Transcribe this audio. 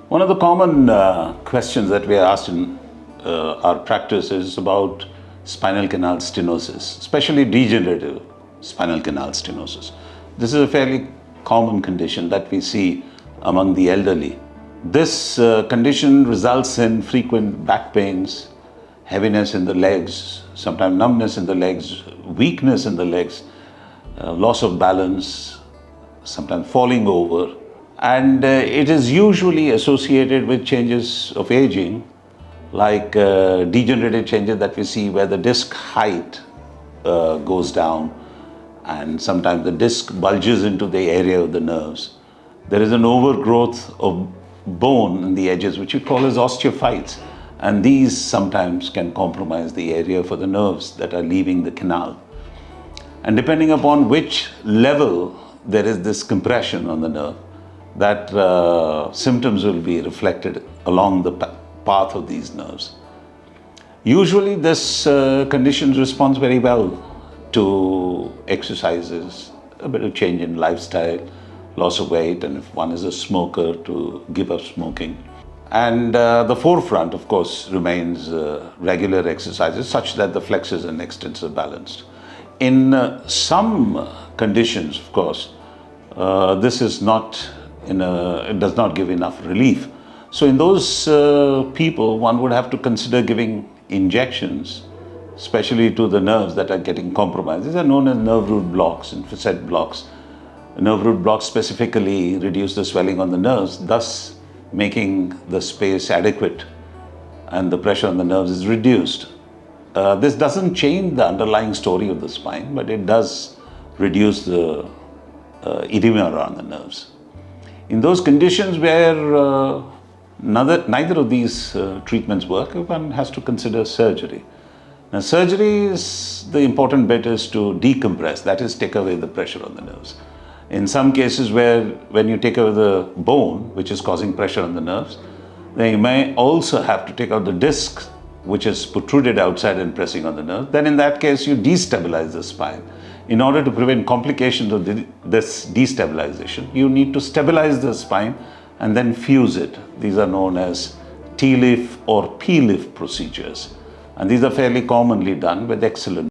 One of the common questions that we are asked in our practice is about spinal canal stenosis, especially degenerative spinal canal stenosis. This is a fairly common condition that we see among the elderly. This condition results in frequent back pains, heaviness in the legs, sometimes numbness in the legs, weakness in the legs, loss of balance, sometimes falling over. And it is usually associated with changes of aging, like degenerative changes that we see where the disc height goes down, and sometimes the disc bulges into the area of the nerves. There is an overgrowth of bone in the edges, which we call as osteophytes, and these sometimes can compromise the area for the nerves that are leaving the canal. And depending upon which level there is this compression on the nerve, that symptoms will be reflected along the path of these nerves. Usually this condition responds very well to exercises, a bit of change in lifestyle, loss of weight, and if one is a smoker, to give up smoking. And the forefront, of course, remains regular exercises such that the flexors and extensors are balanced. In some conditions, of course, this is not it does not give enough relief. So in those people, one would have to consider giving injections, especially to the nerves that are getting compromised. These are known as nerve root blocks and facet blocks. Nerve root blocks specifically reduce the swelling on the nerves, thus making the space adequate and the pressure on the nerves is reduced. This doesn't change the underlying story of the spine, but it does reduce the edema around the nerves. In those conditions where neither of these treatments work, one has to consider surgery. Now, surgery is the important bit is to decompress, that is, take away the pressure on the nerves. In some cases where when you take away the bone, which is causing pressure on the nerves, then you may also have to take out the disc, which is protruded outside and pressing on the nerve. Then in that case, you destabilize the spine. In order to prevent complications of this destabilization, you need to stabilize the spine and then fuse it. These are known as T-lift or P-lift procedures. And these are fairly commonly done with excellent